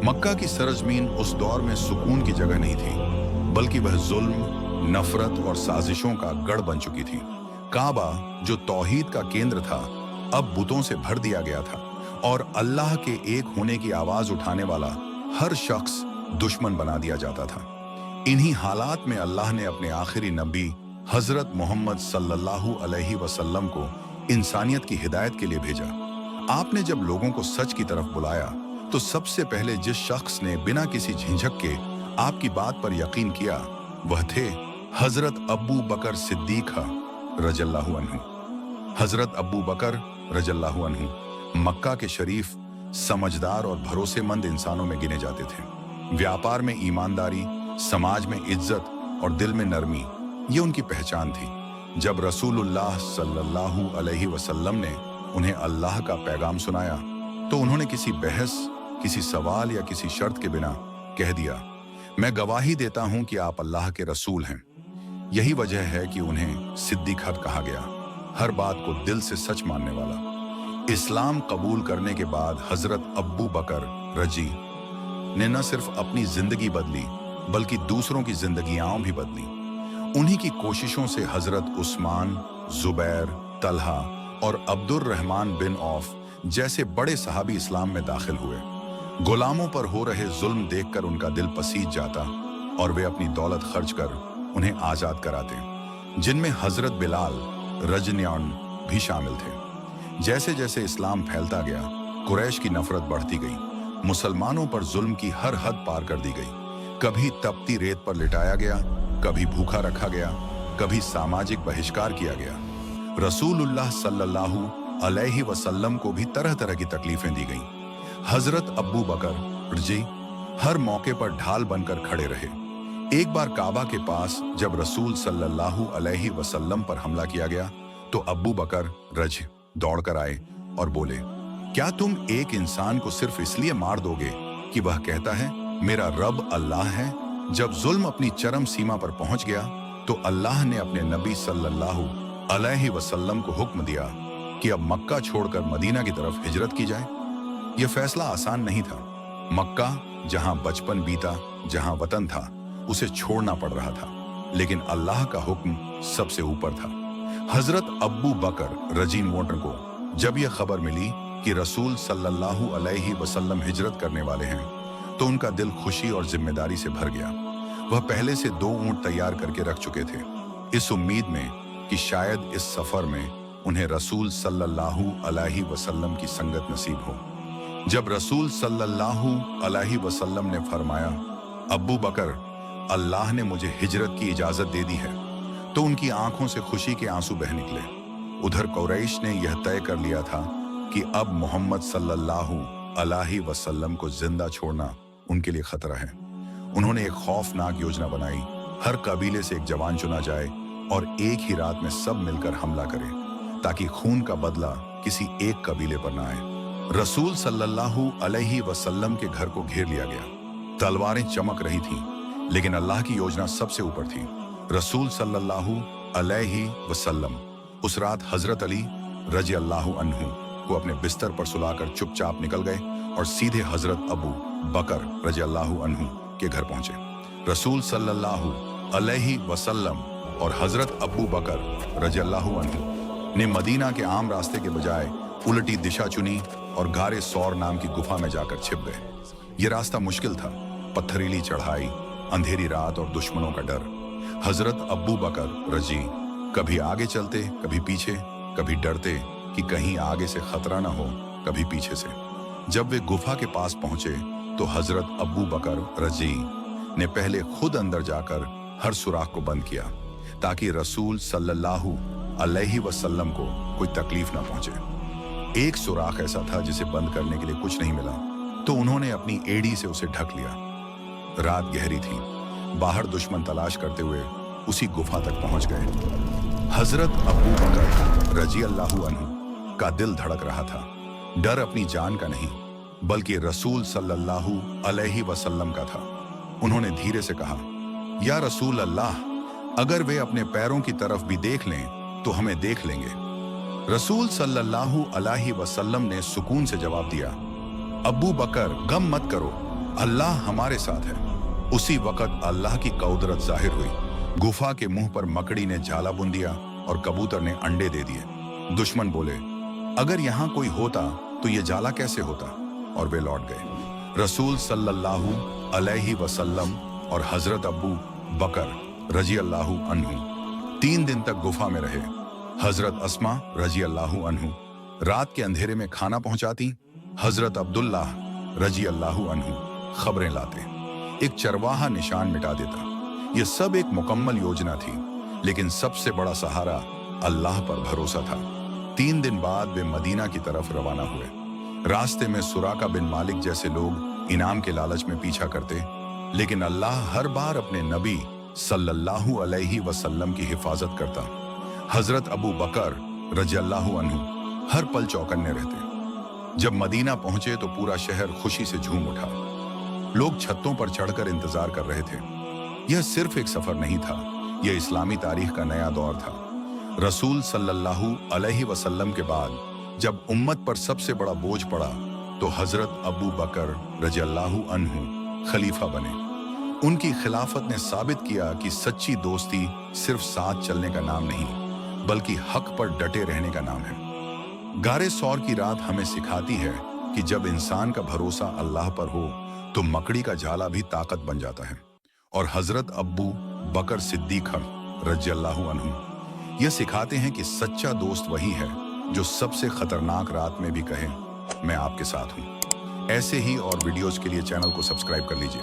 मक्का की सरजमीन उस दौर में सुकून की जगह नहीं थी, बल्कि वह जुल्म, नफरत और साजिशों का गढ़ बन चुकी थी। काबा, जो तौहीद का केंद्र था, अब बुतों से भर दिया गया था और अल्लाह के एक होने की आवाज उठाने वाला हर शख्स दुश्मन बना दिया जाता था। इन्हीं हालात में अल्लाह ने अपने आखिरी नबी हजरत मोहम्मद सल्लल्लाहु अलैहि वसल्लम को इंसानियत की हिदायत के लिए भेजा। आपने जब लोगों को सच की तरफ बुलाया तो सबसे पहले जिस शख्स ने बिना किसी झिझक के आपकी बात पर यकीन किया वह थे हजरत अबू बकर सिद्दीक रजल्लाहु अन्हु। हजरत अबू बकर रजल्लाहु अन्हु मक्का के शरीफ, समझदार और भरोसेमंद इंसानों में गिने जाते थे। व्यापार में ईमानदारी, समाज में इज्जत और दिल में नरमी, ये उनकी पहचान थी। जब रसूलुल्लाह सल्लल्लाहु अलैहि वसल्लम ने उन्हें अल्लाह का पैगाम सुनाया तो उन्होंने किसी बहस, किसी सवाल या किसी शर्त के बिना कह दिया, मैं गवाही देता हूं कि आप अल्लाह के रसूल हैं। यही वजह है कि उन्हें सिद्दीक कहा गया, हर बात को दिल से सच मानने वाला। इस्लाम कबूल करने के बाद हजरत अब्बू बकर रजी ने न सिर्फ अपनी जिंदगी बदली बल्कि दूसरों की जिंदगियां भी बदली। उन्हीं की कोशिशों से हजरत उस्मान, जुबैर, तलहा और अब्दुर रहमान बिन औफ जैसे बड़े सहाबी इस्लाम में दाखिल हुए। गुलामों पर हो रहे जुल्म देखकर उनका दिल पसीज जाता और वे अपनी दौलत खर्च कर उन्हें आजाद कराते, जिनमें हजरत बिलाल रजनियान भी शामिल थे। जैसे जैसे इस्लाम फैलता गया, कुरैश की नफरत बढ़ती गई, मुसलमानों पर जुल्म की हर हद पार कर दी गई। कभी तपती रेत पर लिटाया गया, कभी भूखा रखा गया, कभी सामाजिक बहिष्कार किया गया। रसूलुल्लाह सल्लल्लाहु अलैहि वसल्लम को भी तरह तरह की तकलीफें दी गईं। हजरत अब्बू बकर रजी हर मौके पर ढाल बनकर खड़े रहे। एक बार काबा के पास जब रसूल सल्लल्लाहु अलैहि वसल्लम पर हमला किया गया तो अब्बू बकर रज दौड़कर आए और बोले, क्या तुम एक इंसान को सिर्फ इसलिए मार दोगे कि वह कहता है मेरा रब अल्लाह है? जब जुल्म अपनी चरम सीमा पर पहुंच गया तो अल्लाह ने अपने नबी सल्लल्लाहु अलैहि वसल्लम को हुक्म दिया कि अब मक्का छोड़कर मदीना की तरफ हिजरत की जाए। यह फैसला आसान नहीं था। मक्का, जहां बचपन बीता, जहां वतन था, उसे छोड़ना पड़ रहा था, लेकिन अल्लाह का हुक्म सबसे ऊपर था। हजरत अब्बू बकर रजी मोटर को जब यह खबर मिली कि रसूल सल्लल्लाहु अलैहि वसल्लम हिजरत करने वाले हैं तो उनका दिल खुशी और जिम्मेदारी से भर गया। वह पहले से 2 ऊंट तैयार करके रख चुके थे, इस उम्मीद में कि शायद इस सफर में उन्हें रसूल सल्लल्लाहु अलैहि वसल्लम की संगत नसीब हो। जब रसूल सल्लल्लाहु अलैहि वसल्लम ने फरमाया, अब्बू बकर, अल्लाह ने मुझे हिजरत की इजाजत दे दी है, तो उनकी आंखों से खुशी के आंसू बह निकले। उधर कुरैश ने यह तय कर लिया था कि अब मोहम्मद सल्लल्लाहु अलैहि वसल्लम को जिंदा छोड़ना उनके लिए खतरा है। उन्होंने एक खौफनाक योजना बनाई। हर कबीले से एक जवान चुना जाए और एक ही रात में सब मिलकर हमला करें, ताकि खून का बदला किसी एक कबीले पर ना आए। रसूल सल्लल्लाहु अलैहि वसल्लम के घर को घेर लिया गया। तलवारें चमक रही थीं, लेकिन अल्लाह की योजना सबसे ऊपर थी। रसूल सल्लल्लाहु अलैहि वसल्लम उस रात हजरत अली रजी अल्लाहु अन्हु को अपने बिस्तर पर सुलाकर चुपचाप निकल गए और सीधे हजरत अबू बकर रजी अल्लाहु अन्हु के घर पहुंचे। रसूल सल्लल्लाहु अलैहि वसल्लम और हजरत अबू बकर रजी अल्लाहु अन्हु ने मदीना के आम रास्ते के बजाय उल्टी दिशा चुनी और गारे सौर नाम की गुफा में जाकर छिप गए। यह रास्ता मुश्किल था, पत्थरीली चढ़ाई, अंधेरी रात और दुश्मनों का डर। हजरत अब्बू बकर रजी कभी आगे चलते, कभी पीछे, कभी डरते कि कहीं आगे से खतरा ना हो, कभी पीछे से। जब वे गुफा के पास पहुंचे तो हजरत अब्बू बकर रजी ने पहले खुद अंदर जाकर हर सुराख को बंद किया, ताकि रसूल सल्लल्लाहु अलैहि वसल्लम को कोई तकलीफ ना पहुंचे। एक सुराख ऐसा था जिसे बंद करने के लिए कुछ नहीं मिला, तो उन्होंने अपनी एड़ी से उसे ढक लिया। रात गहरी थी, बाहर दुश्मन तलाश करते हुए उसी गुफा तक पहुंच गए। हजरत अबू बकर रजी अल्लाहु अन्हु का दिल धड़क रहा था। डर अपनी जान का नहीं, बल्कि रसूल सल्लल्लाहु अलैहि वसल्लम का था। उन्होंने धीरे से कहा, या रसूल अल्लाह, अगर वे अपने पैरों की तरफ भी देख लें तो हमें देख लेंगे। रसूल सल्लल्लाहु अलैहि वसल्लम ने सुकून से जवाब दिया, अब्बू बकर, गम मत करो, अल्लाह हमारे साथ है। उसी वक्त अल्लाह की कुदरत जाहिर हुई। गुफा के मुंह पर मकड़ी ने जाला बुन दिया और कबूतर ने अंडे दे दिए। दुश्मन बोले, अगर यहाँ कोई होता तो ये जाला कैसे होता, और वे लौट गए। रसूल सल्लल्लाहु अलैहि वसल्लम और हजरत अबू बकर रजी अल्लाहु अन्हु 3 दिन तक गुफा में रहे। हजरत अस्मा रजी अल्लाहु अन्हु रात के अंधेरे में खाना पहुंचाती, हजरत अब्दुल्लाह रजी अल्लाहु अन्हु खबरें लाते, एक चरवाहा निशान मिटा देता। यह सब एक मुकम्मल योजना थी, लेकिन सबसे बड़ा सहारा अल्लाह पर भरोसा था। 3 दिन बाद वे मदीना की तरफ रवाना हुए। रास्ते में सुराका बिन मालिक जैसे लोग इनाम के लालच में पीछा करते, लेकिन अल्लाह हर बार अपने नबी सल्लल्लाहु अलैहि वसल्लम की हिफाजत करता। हजरत अबू बकर रज़ियल्लाहु अन्हु हर पल चौकन्ने रहते। जब मदीना पहुंचे तो पूरा शहर खुशी से झूम उठा। लोग छतों पर चढ़कर इंतजार कर रहे थे। यह सिर्फ एक सफर नहीं था, यह इस्लामी तारीख का नया दौर था। रसूल सल्लल्लाहु अलैहि वसल्लम के बाद जब उम्मत पर सबसे बड़ा बोझ पड़ा तो हजरत अबू बकर रज़ियल्लाहु अन्हु खलीफा बने। उनकी खिलाफत ने साबित किया कि सच्ची दोस्ती सिर्फ साथ चलने का नाम नहीं, बल्कि हक पर डटे रहने का नाम है। गारे सौर की रात हमें सिखाती है कि जब इंसान का भरोसा अल्लाह पर हो तो मकड़ी का जाला भी ताकत बन जाता है। और हजरत अब्बू बकर सिद्दीक रज़ियल्लाहु अन्हु यह सिखाते हैं कि सच्चा दोस्त वही है जो सबसे खतरनाक रात में भी कहे, मैं आपके साथ हूं। ऐसे ही और वीडियोस के लिए चैनल को सब्सक्राइब कर लीजिए।